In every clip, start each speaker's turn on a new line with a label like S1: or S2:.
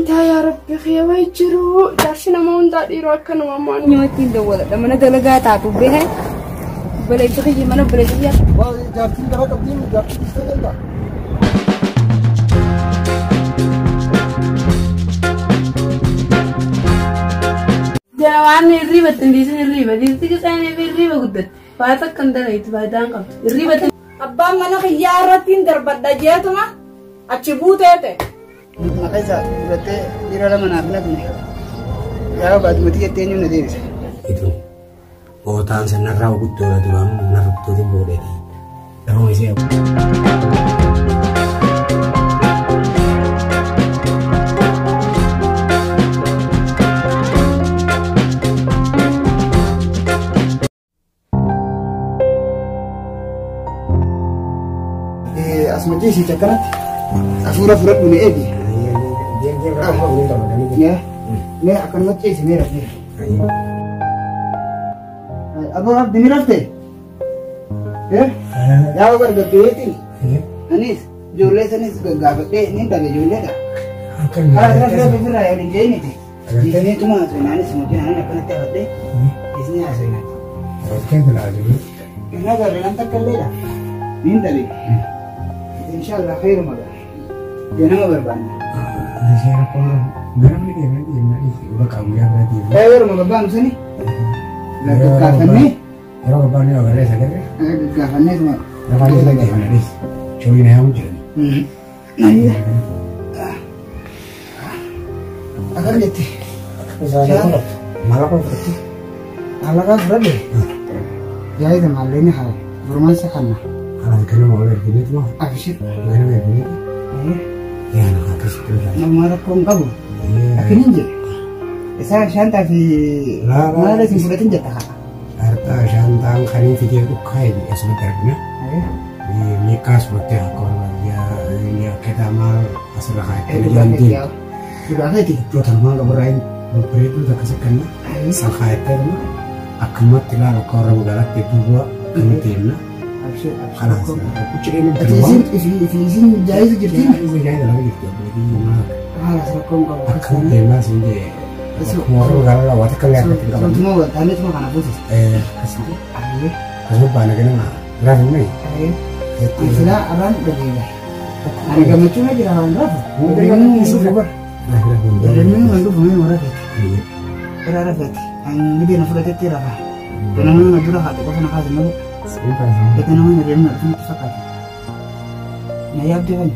S1: انت يا ربي خيا ويجرو دارشنا ما وندادي روكنا ماما نيوتين دوله لما دلغات عطو بها بلا تخي من بلا تخي
S2: جارتين دغه قديم جارتين استغلا
S1: جوان الريبه تنديسن الريبه دي تيجي الريبه قدت فاتك كندريت بايدان قبط الريبه
S3: أبا منا خيارتين دربت دجيتما أتشبوتة
S2: ما كذا بتة ديرا لما نابنا بني يا بعد ما تيجي تاني ندير
S4: itu otan senarra ugutora tuam narupto di bodedi damo isi
S2: asmati si cakarat asura furat bune edi ya ne akan macam si merah ni अब आप दिन रखते हैं या अगर गप्पे थी अनीस जोले से अनीस गावते नहीं तभी जोले था हाँ रखते फिर आया नहीं जाए नहीं थे जिसने तुम्हारा सुना नहीं समझे ना अपने क्या होते इसने ऐसे ना
S4: क्या बना रही है
S2: ना कर रहे हैं तक कर लेगा नहीं तभी इंशाल्लाह खैर मगर देना मगर बांध
S4: जैसे आपको मेरा भी कहना है ये उधर काम किया करती है
S2: खैर मगर बांध सुनी लगा काफने
S4: Era apa ni orang rasa kan?
S2: काफने तुम्हारा
S4: Lepas itu lagi mana ni? Curi ni ham je.
S2: Iya. Agar letti.
S4: Malah kau berarti?
S2: Malah kau berarti? Ya itu malah ini hal. Bermain sekarang.
S4: Kalau kena mau lagi ni tu mah.
S2: Abisir.
S4: Mana lagi ni? Ya nak atas tu lah.
S2: Nama kau kamu. Akhirnya je. Saya shantai di mana ada simpul itu jatah.
S4: Arta shantang kali fikir tu kaya ni sebentar ni. Ini kas berarti aku ya kita mal asal kaya ni janti.
S2: Sudah kaya ti.
S4: Pro tanpa kabarin beri tu tak kesekan. Sakaya tu mah. Akamat tilar aku orang galak tipu gua kemudian na. Kalah. Aku cakap ni terus.
S2: Izin jaya tu jadi.
S4: Izin jaya lagi gitu. Jadi mana?
S2: Asal kau kau.
S4: Akamat tema sini. Orang galak lah. Watak kelihatan kita.
S2: Semua tanya cuma kana putus.
S4: Kasih. Kasih banyak kena nggak? Berapa ni?
S2: Istilah orang berbeda. Ada kami cuma jalan berapa? Dengan isu kabar. Dengan mandu bumi orang itu. Berapa itu? Yang dia nak surat itu apa? Dengan mana jual hati kau nak kasih mana? Kita namanya dia nak cuma sesakat. Naya abdi kan?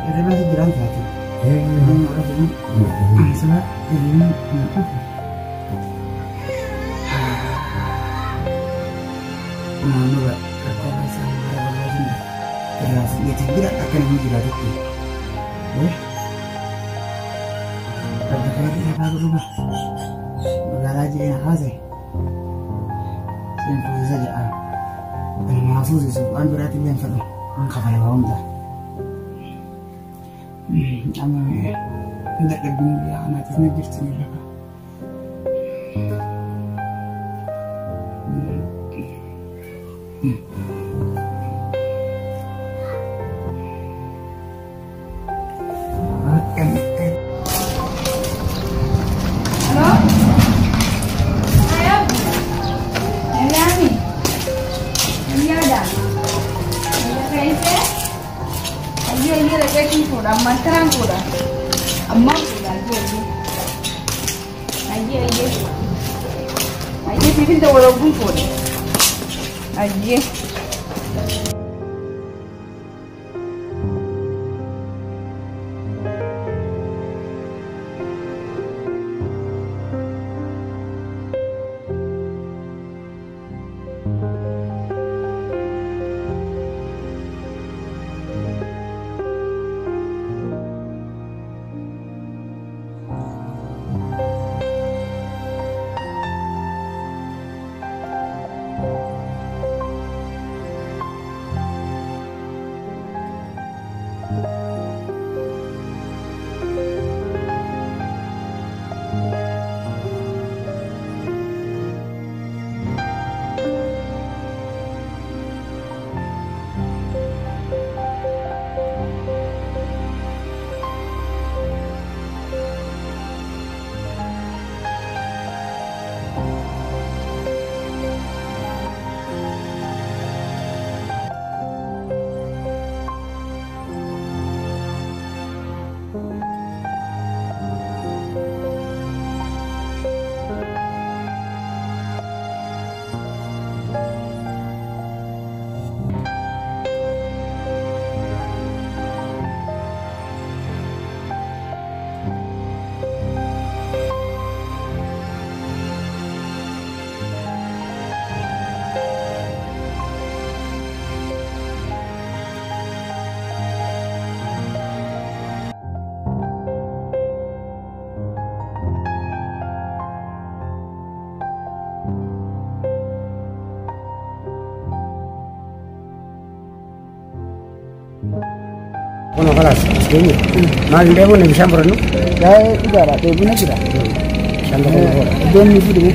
S2: Ada masih jalan hati. Orang ini salah ini. Nama apa? Kau masih ada lagi ni. Jelas, dia tidak akan menjadi itu. Tapi kalau dia baru rumah, bagailah jadi nak hasil. Simpul saja. Mahfuz itu, an berarti yang satu. Mengkafai bawang dah. Ama tidak lebih ya, anak itu bercini lah. Aje.
S4: Kono kelas, segini. Mal demo nih bisa berenu.
S2: Ya udara, debuna kira.
S4: Sando kono.
S2: Don ni dulu.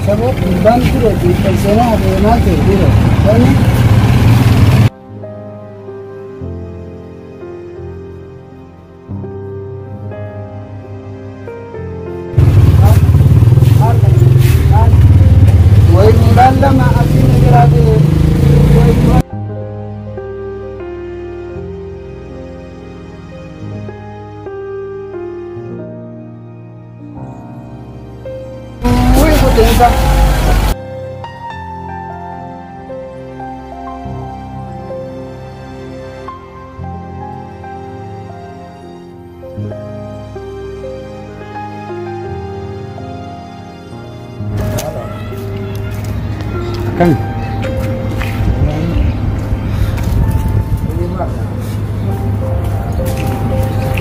S2: Sabot bantu roti persona ada nanti dulu. Kan? Woi bulan lama asin negara tu. Tengah.
S4: Kan.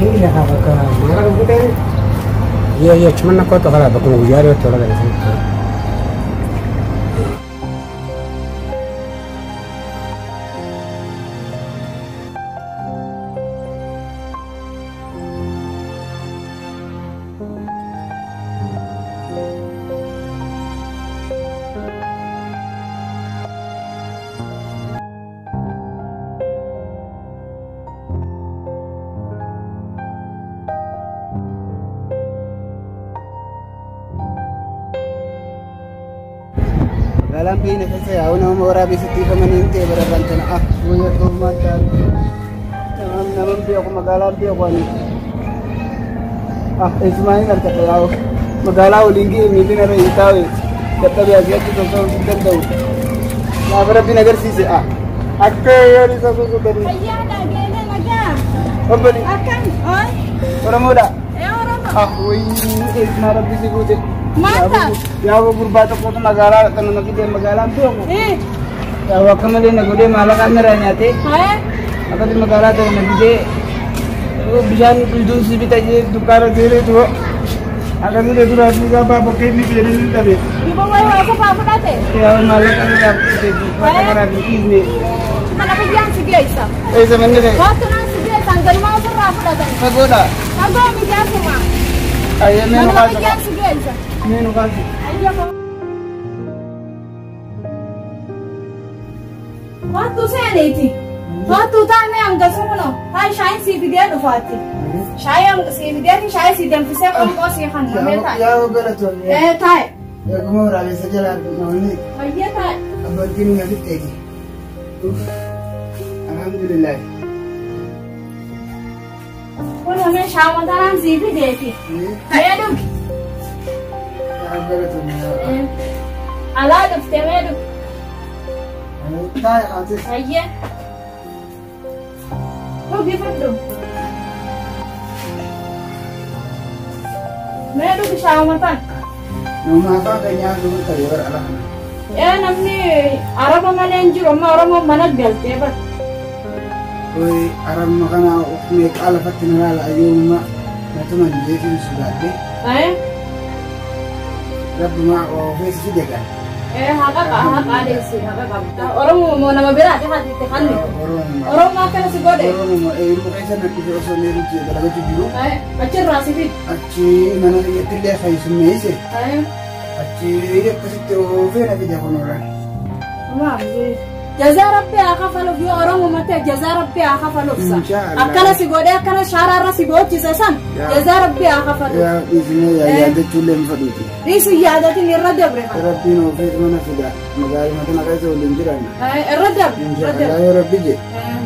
S4: Ini dah apa kan? Mana kita? Iya, cuman aku tuh kalau aku mau jari itu orang dari sini. Dalam bina kasi ako na marabi sa tipa maninte barabanta na kuya ko mata naman bi ako magalambi ako ani ismail ka tayo magalaw linggi mili na rin itaw kata biasa kita so sudah daw na barabi nagar sisi akka yari sa so sudah
S3: Ayah dah gila lagi.
S4: obali
S3: Akan, oi.
S4: orang muda
S3: Orang mana?
S4: woi ismail rabbi sigute
S3: Mata.
S4: Yawo berbatu ko magala tan nakita magalambi ako yawa kamali na gude malakan na rin ate
S3: Hai.
S4: Akan di magara tayo nagde bisan dun sibita je dukara dire to akan dire dura juga ba bakay ni dire ni tabi
S3: Di bawah aku apa date?
S4: ya malakan na ate magara di ni
S3: Mana kerjaan si Gaisa?
S4: sa manire
S3: Waktu nang si Gaisa anggal mau apa date?
S4: pagoda
S3: Aku mikir semua.
S4: ay meno
S3: Mana
S4: ka
S3: kerjaan si Gaisa?
S4: meno ka
S3: Ayah mau. Waktu saya nanti. Waktu tanya anggal semua. Hai Shine si video tu Fatih. Shine si video ni Shine si dem fisik kau kau sih kan?
S2: yawo gala to
S3: Thai.
S2: ya kuma rabi sa jala ni
S3: Ayah Thai.
S2: abarkin ga biteki alhamdulillah
S3: Kau hame Shine tangan si video ni. Ayah duk.
S2: yawo gala to
S3: Ala duk teme duk.
S2: tay ate
S3: Ayah. Kau gimana duk? Mereka duk Shine tan.
S2: nama ka kanya dulu tadi ala
S3: namni Arab mana anjur, Arab mana galte ber.
S2: Oi aram makana me kala fatina ala ayuma natuman jesu sudade rabbuma o fes sidega
S3: Haka ada sih, haka. Orang mau nama berat, hati tekan nih. Orang makan nasi goreng.
S2: mo kaisa na kijo so meru ti dalaga ti biru
S3: Acir rasi fit.
S2: aci mana ya tille khay sumeise أشي كسيتو فين في جهونورا
S3: ما جزاء ربي أخاف في أورام متى جزاء ربي أخاف
S2: إن شاء الله.
S3: أكل سيقول أكل شعر رأس سيقول تساسن جزاء ربي أخاف
S2: يا إذن يا دتولم فدوتي
S3: ريس يادة الردب
S2: ربي نوفيت من فدا مقال ما تنقص ولنجران
S3: الردب
S2: إن شاء الله يا ربي جي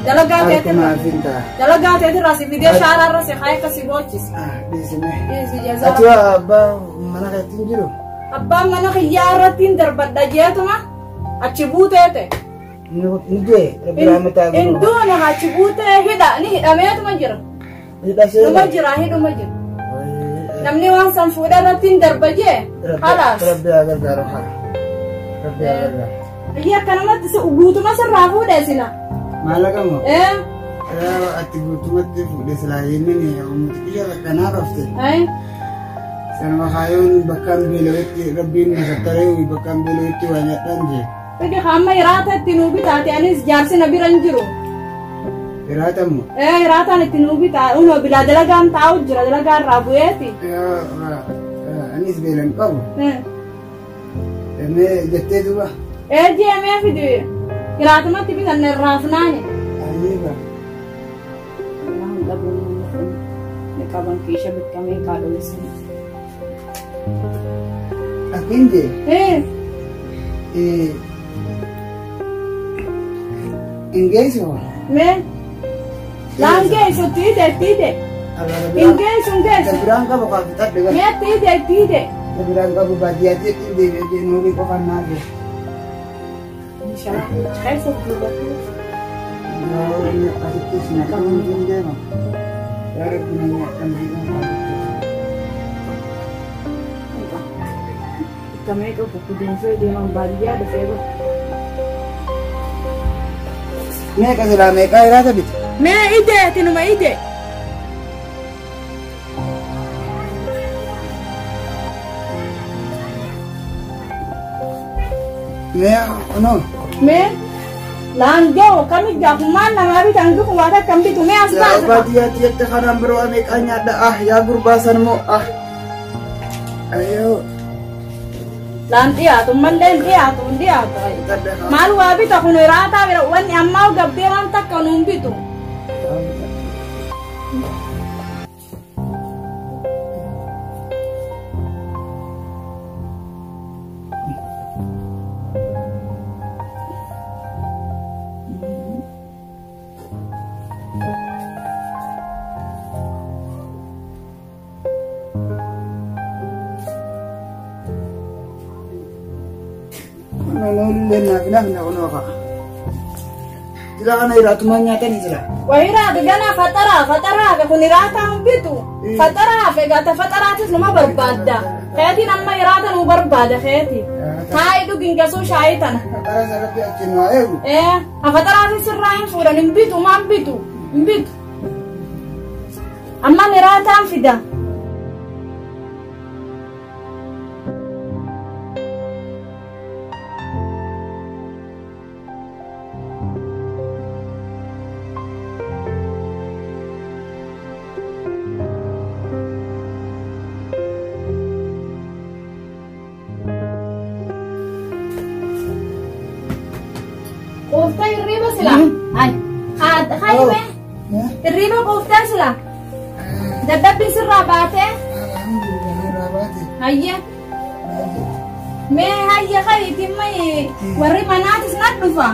S3: دلقات
S2: ما فينتا
S3: دلقات رأس فيديو شعر رأس خايف سيقول تس
S2: بسم
S3: ريس جزاء
S2: أتوا أبا mana ketinjiro
S3: أبا من خيارتين دربت دجيتما أتشبوته
S2: nje rabbiramata
S3: إندو أنا أتشبوته هدا نه أميت مجرى مجرى هدا مجرى نمني وان سنفودا رتين دربجي خلاص
S2: rabbi agar garoha rabbi agar
S3: هي كلمات سوغوتو ما سرافو دسنا
S2: malakamu
S3: إيه
S2: atibutumatti fudeslaayinni ni umutiya kana rafte
S3: أي
S2: sanama khayun bakkan belawti rabbin nasatare bakkan belawti wanya danje
S3: بدي خامة يراتا التنوبي تاتي أنيس جارسي نبي رنجرو
S2: iratamu
S3: إيه يراتا التنوبي تاتي أنو بلا دلقان تاو جرا دلقان رابويتي
S2: ya anis belan kamu
S3: إيه
S2: eme jette duba
S3: إيه جي أمي في دي يراتا ما تبي كان الرافناني
S2: ayiba
S3: نحن لابون نكابن كيشة بتكمي كادو لسنا
S2: akinje
S3: إيه
S2: ingeiso
S3: مين لانجيسو تيدي ingeiso
S2: Seberang ka bakal kita dengan
S3: مين تيدي
S2: seberang ka bubadi aja di nuri ko kan nage.
S3: إن شاء الله خير سبحانه
S2: Nah, ini kasih kisah kamu juga mah. Dari punya kambing.
S3: Kami itu pukul dia membalia ada febel.
S2: Nih kasih lah mereka rasa bit.
S3: Me ide, tinu ma ide.
S2: Nih, ano?
S3: Me langgo kami jakuman nama abi tanggu kuwata kami tu me
S2: Ya
S3: asal.
S2: badi hati tekanan berwa mereka nyada ya gurbasanmu Ayo.
S3: Lanti ya, tuman den dia tu dia tu. Malu abi tak kuno rata bira wan amma gabbe man tak kanumbi tu.
S2: Nululen na ono ka. Sila ka na iratuman nyata ni sila.
S3: Wahira gana fatara ka kuno rata umbitu. Fatara gata fatara tis luma berbada. Kayati nama irata nu berbada kayati. Hai itu gingasu syaitan.
S2: Fatara sarap ya kinwa ego.
S3: Fatara tis sirrain furan imbitu mambitu. Imbitu. Amma nirata fida. Kofta irriba sila. Ay. Kaya me. Irriba kofta sila. Dadabbi sirra baate.
S2: Alhamdulillah rabati.
S3: Hayya. Me hayya khayti may warri manatis naddufa.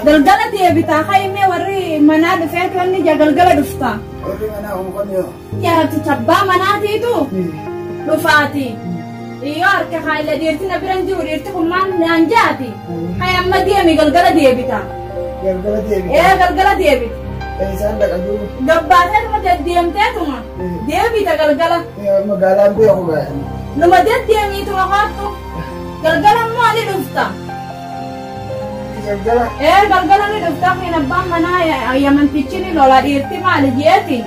S3: Galgala tiya bita khay me warri manad feet wanni jagalgala dufta.
S2: Ori mana umkon yo.
S3: Ya tu tabba manati itu. Dufati. Iyo arka khayla dirti nabiran juri irti kumman nanjati. Hay amma dia mi galgala dia bita.
S2: Galgala devi.
S3: Galgala dia bita.
S2: Saan da kadu.
S3: Gabbate ma diam tetuma. Dia bita galgala.
S2: Magalan ko ako ba.
S3: Luma dia mi tu makatu. Galgala mo ali dufta.
S2: Galgala.
S3: Galgala ni dufta mi nabba mana ya man pichini lola irti ma ali dieti.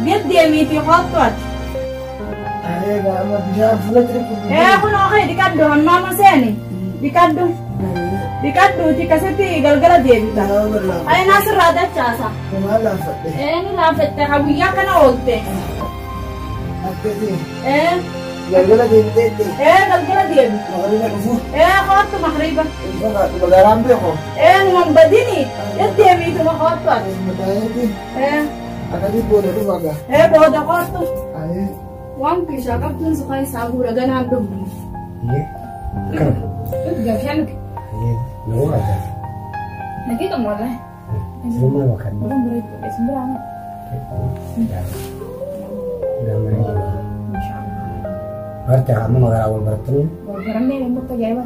S3: Dia mi tu khatwat.
S2: Ay ga ma bisa fulat ri kudu.
S3: Kuno kay dikaddo mama seni. Dikaddo tikaseti galgala dia bita. Ay nasir rada chasa.
S2: Kumala fatte.
S3: Ni la fette hawiya kana olte.
S2: Akedi. galgala deemteetti.
S3: galgala deemi.
S2: Magariba dhufu.
S3: Hoottu mahriba.
S2: Magaalaan beeku.
S3: Numan badini. Deddeebiituma hoottu ati.
S2: Mataayeeti. Akkasii booda dhufa gaa.
S3: Booda hoottu.
S1: Waan keessaa qabduun suuqaa isaa guura ganaan dhumu.
S4: Kan.
S1: Gafaan.
S4: Noo ada.
S1: Nanti kamu lah.
S4: Semua makan.
S1: Belum beri sembarang.
S4: Berarti kamu makan awal berarti.
S1: Barang ni yang buat kerja apa?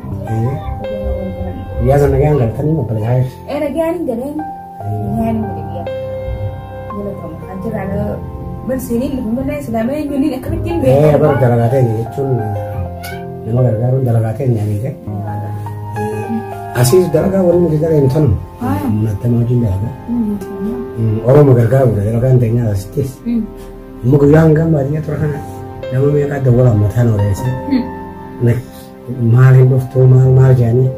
S4: Biasa lagi angkat kan mau beli air.
S1: Lagi angin galen. Angin beli dia. Boleh kamu anjir ada bersini lebih mana selama ini ni nak kerja ni.
S4: Baru dalam kata ni cun. Nama gara-gara dalam kata ni ni kan. Asis dalaga warna kita yang tanam. Menata macam dalaga. Orang magarga udah dalaga antenya astis. Muka yang gambar dia terkena. Nama mereka ada orang matan orang itu. Nak mal hidup tu mal jani.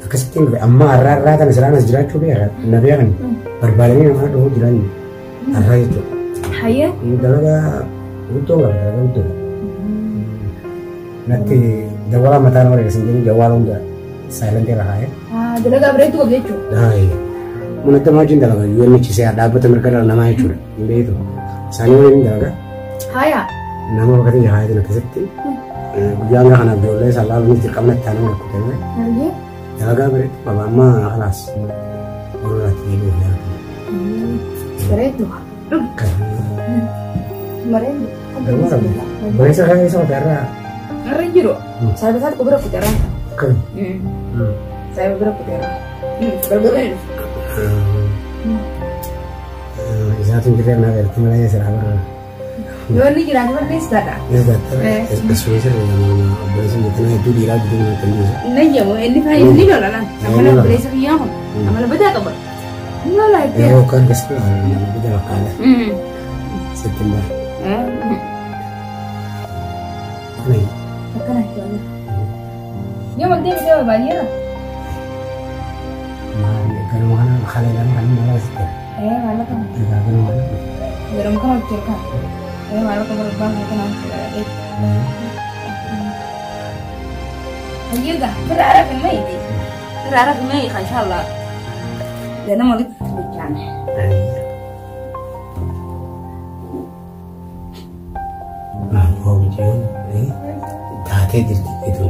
S4: Kesting amma arah kan serana jerat tu dia. Nabi kan berbalingnya mana tu jerat ni. Arah itu.
S1: Hayya.
S4: Dalaga itu lah dalaga itu. Nanti dawala matan orang sendiri jawab udah. Silent रहा है
S1: दलगा बरे तो बेचो
S4: हाय मुने तो माजिन दलगा यूएन में चीज़ याद आपको तो मेरे कर नाम आए चुरे ये तो सानी में दलगा
S1: हाया
S4: नाम वक्त ये हाय तो न किसती गुजारा खाना जोड़े सालाल में जिरकम में थाने में कुछ नहीं दलगा बरे बाबा माँ खलास और रात ये भी है
S1: बरे तो मरे
S4: बरे से है ऐसा होता है
S1: अरे जीरो साल साल उबरा पुतरा
S4: kan
S1: saya berapa kira berapa
S4: Satu kita nak berarti mulai serabar
S1: dua ni kira apa ni sudah
S4: ya betul especially yang operasi itu itu dirawat di mana tadi
S1: नहीं है वो ini kalau lah sama boleh sekian sama lebih dah kabar enggak lah
S4: ya kan kesekian lebih dah kalah September nih
S1: apa nak Yo magdi video banyak.
S4: Mari kalau mana khalilan kan malas itu.
S1: Mana kan?
S4: Kalau mana?
S1: Belum kan cerita. Mana kan berbang kan nanti. Ayo dah, berharap ini. Berharap ini insyaallah. Dan mau dibikin.
S4: Nah, kau bikin ini dah itu.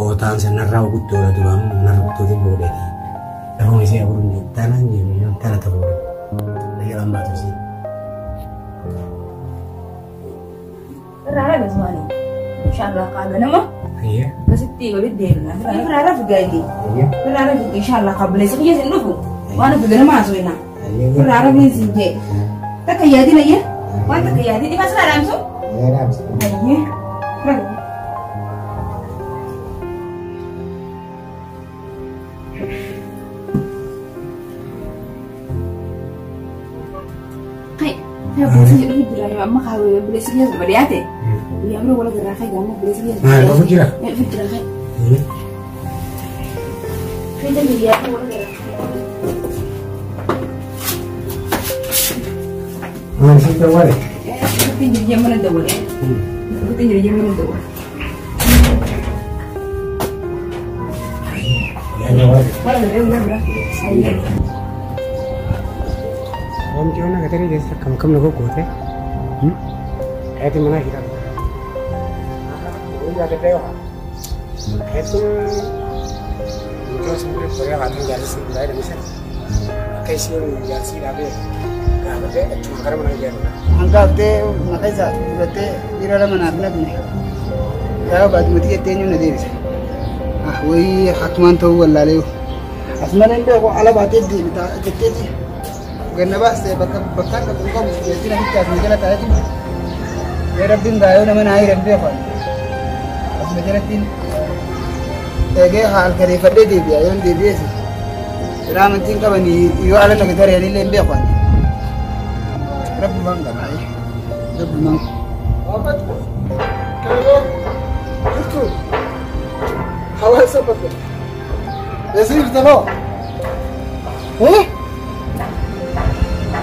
S4: Otan senarau kutu lah tu bang, naruh kutu tu boleh. Kalau ni saya urun tanah ni, tanah tu boleh. Lagi lambat tu sih.
S1: Rara besok ni, insyaallah kalau nama.
S4: Iya.
S1: Pasti tiga bidel lah. Rara juga ini.
S4: Iya.
S1: Rara juga insyaallah kalau boleh sekian sih nufu. Mana boleh masuk ina. Rara ni sih. Tak kaya di lagi ya? Mana tak kaya di? Di mana Rara masuk?
S4: Iya masuk.
S1: Iya. Rara. Ya boleh sih lebih jelas ya, mak kalau boleh sih ya seperti apa? Ya bro boleh gerak kayak kamu boleh sih ya.
S4: Nah, kamu kira?
S1: Ya fikir kayak. Kita jadi apa boleh gerak.
S4: Mana sih tu boleh?
S1: Tapi jadi jam mana dah boleh? Tapi jadi jam mana dah boleh?
S4: Ya boleh.
S1: Boleh. Ayo.
S4: Om क्यों ना कहते हैं जैसे कम कम लोगों को होते ऐसे मना किया वही जाते थे ऐसे जो समझे पूरे हाथ में जाने से बुलाए नहीं सर कैसे जासी आगे क्या बोलते छोड़कर मना किया
S2: angka te makai sa berarti irara mana ni ya badmati ke tenyu na devi woi hatman to walla le asman inde ko ala bate di ta tete ganna ba sai bakka ka bunga mu je tina hitta ni gala ta ji ya rabbin gayo na mana ai rabbe fa asme jaratin ege hal kare fadde de biya yon de biya ramantin ka bani yo ala na gare ni le be fa rabbi manga mai rabbi manga wabat kayo kutu hawa sabab yasir talo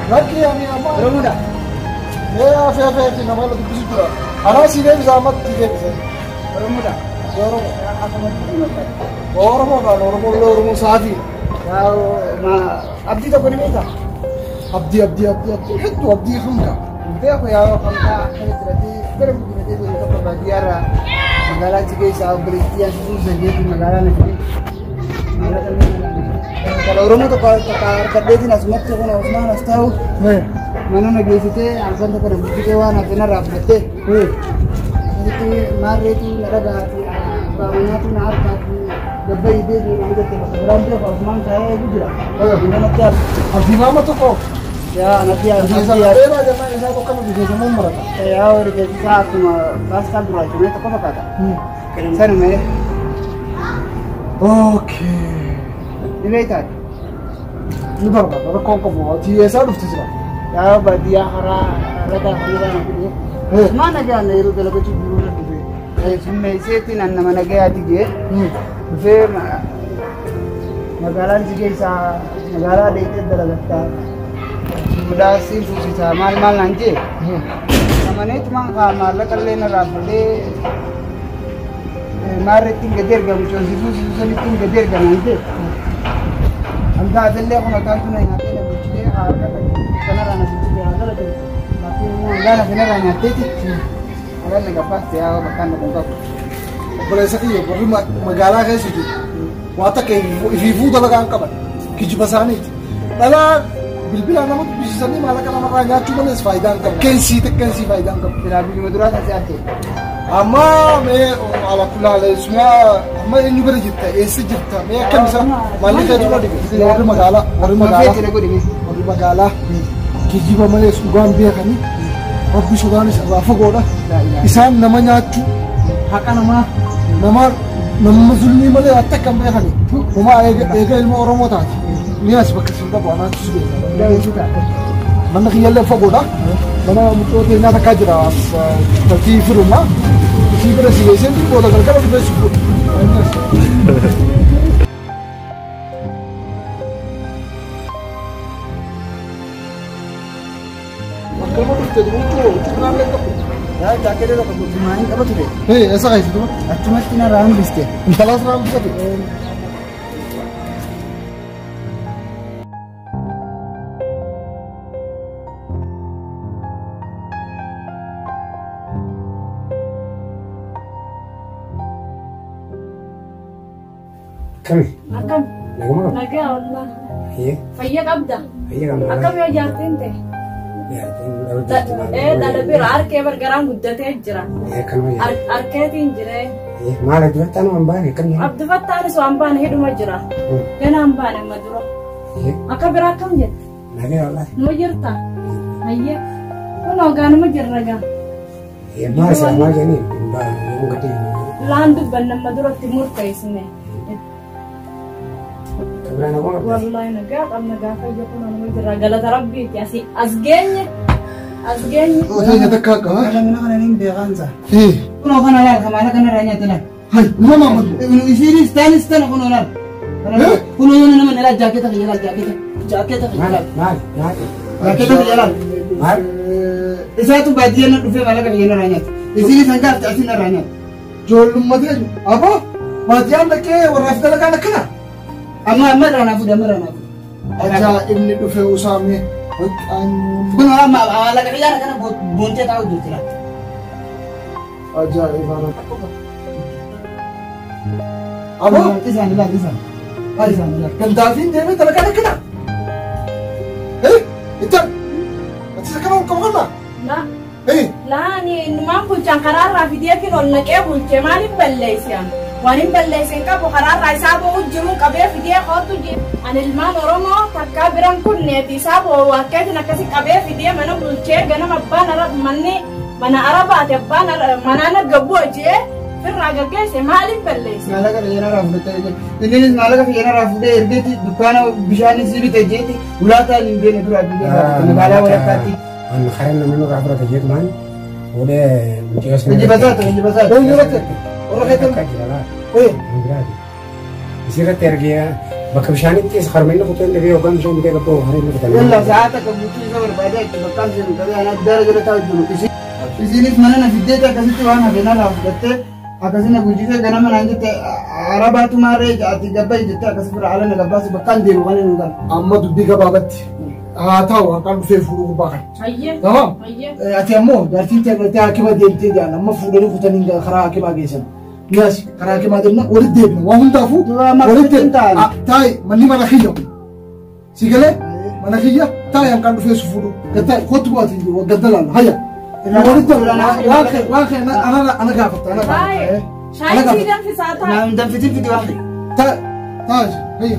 S2: Laki yang ni apa? Bermuda. Ya, apa-apa itu nama lu tu
S5: أنا سيدي زامت تيجي بس
S2: Oromoodha.
S5: Oromo
S2: Akkamatti diimataa.
S5: Oromo kan Oromo saafi
S2: Yaa abdii tokko ni beektaa?
S5: abdii hedduu abdii hamka
S2: Beeku yaa kamtaa akkana jiratee gara guddinatee biyya tokko baadiyyaarraa magaalaa achi keessaa obboleettii asii saddeeti magaalaa na fide. Kan Oromoo tokko harkadheetiin asumatti kun Osmaan as taa'u mana na geessitee halkan tokko na bulchitee waan hafe narraa fudhattee maarreetu na dhagaati baabanaatu na harkaatu gabbayyitee deemaa jirte bakka biraan ta'e Osmaan taa'ee jira. Natti
S5: abdii maama tokko
S2: yaa natti
S5: keessa dheeraa jennaan isaa tokko nu keessamuu marata
S2: yaa warri keessaa akkuma baastaa gurraachumee tokko fakkaata. Sanumee
S5: okay
S2: ni beektaati.
S5: ni barbaada rakkoon qabu ati eessaa dhufti jira
S2: Yaa baadiyyaa haraa ragaa hiriiraan fidee maan nagaan yeroo dalagachuu jiruu na dhufee summeesseetiin an nama nagayaati gee dhufee magaalaan si keessaa magaalaa deettee dalagattaa fuudhaa siin fuusisaa maal naan jee amaneetumaan kaa maallaqa illee narraa fudhee maarrettiin gadi ergamu coosifuu sanittiin gadi ergaman jee Aldaadillee kun ataan tuna nyaatee na bulchitee harkata kanarraa na bulchitee haadhala jiru. Laakiin immoo hangaana kanarraa nyaatteeti. Haadhaan na gabbaaste yaa bakkaan na kun qabu.
S5: obboleessa kiyya warri magaalaa keessa jiru waan takka ifiifuu dalagaa hin qaban kijiba isaaniiti dhalaa bilbila nama dubbisiisanii maallaqa namarraa nyaachuu malees faayidaa hin qabu keensii faayidaa hin qabu.
S2: Silaa biyyuma duraa taasise arte.
S5: amma mee ala kulaaleessuma amma eenyu bira jirta eessa jirta mee akkam isa maalli kee dura dhibe warri magaalaa kijiba malees dhugaan beekanii rabbi sodaan irraa fagoodha isaan nama nyaachuu haqa nama zulmii malee akka akkam beekanii homaa eega ilma Oromoo taate ni as bakka siin qabu anaatu si beeka mana kiyyallee fagoodha mana mucoo keenyaa takkaa jira bakki firummaa isii bira si geessee booda galgala dhufee si fuudha. Akkuma dhufte mucoo cuunaallee qabu.
S2: Yaa jaakkeetii tokko guddinaa hin qabatu ture.
S5: Eessa qayyisitu?
S2: Achumatti narraa hambiste.
S5: Intalaas naa hambisate.
S4: Kami?
S3: Akkam?
S4: Nagama qaba?
S3: Nagaa wallah.
S4: Iya.
S3: Fayya qabda?
S4: Iya kan.
S3: Akkam yoo jaartiin ta'e? Dhala bira harkee bargaraan guddatee jira.
S4: Iya kan wayya.
S3: Harkeetiin jiree.
S4: Iya maal addufattaan waan baane kan.
S3: Abdifattaanis waan baane hidhuma jira. Ganaa hin baane amma dura.
S4: Iya.
S3: Akka biraa akkam jette?
S4: Nagaa wallahi.
S3: Numa jirta? Hayya. Kun ogaa numa jirra gaa.
S4: Iya maal isaa maal jennee mbaa yoo gadi.
S3: Laan dubbanne amma duratti murteessine.
S4: Kabiraan aku nggak.
S3: Wallahi nagaa qabna gaafa ija kun numa jirra galata rabbiiti asii as geenye. As geenye.
S5: Otanya takkaa qaba.
S2: Kana mina kana niin beekansa.
S5: Eh.
S2: Kunoo kana laal kamaana kanarraa nyaate laal.
S5: Hai, nama Muhammad.
S2: Isiinis taanis tana kunoo laal. Kunoo yoo nama nalaa jaaketa kiyya laal jaaketa kiyya
S4: Maal
S2: laal.
S4: maal maal.
S2: Jaaketa kiyya laal.
S4: Maal.
S2: Isaatu baadiyyaa na dhufee maallaqa kiyya narraa nyaate. Isiinis hangaaf taasii narraa nyaate.
S5: Ijoollummatee jiru. Aboo, baadiyyaan dhaqee warraaf dalagaan akkana.
S2: Amma irraa fuudhe amma irraa fuudhe.
S5: Ajaa'ibni dhufee usaamee.
S2: Kun amma maallaqa kiyya kana boontee taa'u jirti laal.
S5: Ajaa'iba. Aboo,
S2: Isaan laal isaan.
S5: gandaafiin deemee dalagaan akkana. Ittaan. Ati isa kana qabu kana.
S3: La. Laani numaan bulchaan karaarraa fideetiin ol naqee bulchee maaliif balleessan? Waan hin balleessin qabu karaarraa isaa ba'uu jiruun qabee fidee hootu jiru. Ani ilmaan Oromoo takkaa biran kunneeti isaa ba'uu akkeetiin akkasi qabee fidee mana bulchee ganama abbaan mana arabaati abbaan manaan gabbu hojii firraa gaggeesse maaliif balleessin?
S2: Maallaqa kiyya narraa fudhatee innis maallaqa kiyya narraa fudhee ergeeti dukkaana bishaan si bite jeeti ulaataan hin beene dura magaalaa walakkaatti.
S4: An karen namni nurraa fudhate jeetu maan fuudhee mucaa sana.
S2: Injibasaata.
S5: Warra keetan.
S4: Akka jira laa. Biraati. Isirratti ergee bakka bishaanitti harmeenni kutuu hin dhibee yookaan bishaan bitee gabboo hareen bitan.
S2: Yalla sa'aata kan mucii isa barbaadee itti bakkaan seenu qabee ana addaara jala taa'u jiru isi. Isinis mana na fiddee akkasitti waan hafeenaa laaf jettee akkasina guddisee ganama naan jette arabaatu maaree ati gabbai jettee akkasi bira ala na gabbaasi bakkaan deemu malee nu gala.
S5: Amma dubbii gabaabatti haa ta'u haqaan dhufee fuudhuu gubbaa kan.
S3: Hayyee.
S5: Tamam.
S3: Hayyee.
S2: Ati ammoo jaartiin teegnatee hakima deemtee jaan amma fuudhanii kutanii karaa hakimaa geessan. Miyaas karaa hakimaa deemna walitti deebina waan hundaafuu walitti taa'e manni mana kiyya kun. Si galee mana kiyya taa'e haqaan dhufee si fuudhu gataa kottu bu'aatiin jiru gadda laalla hayya. Walitti waan kana ana gaafatta ana gaafatta.
S3: Shaayii danfisaa taa'e.
S2: Naan danfitiin fidi waan.
S5: Taa'e hayya.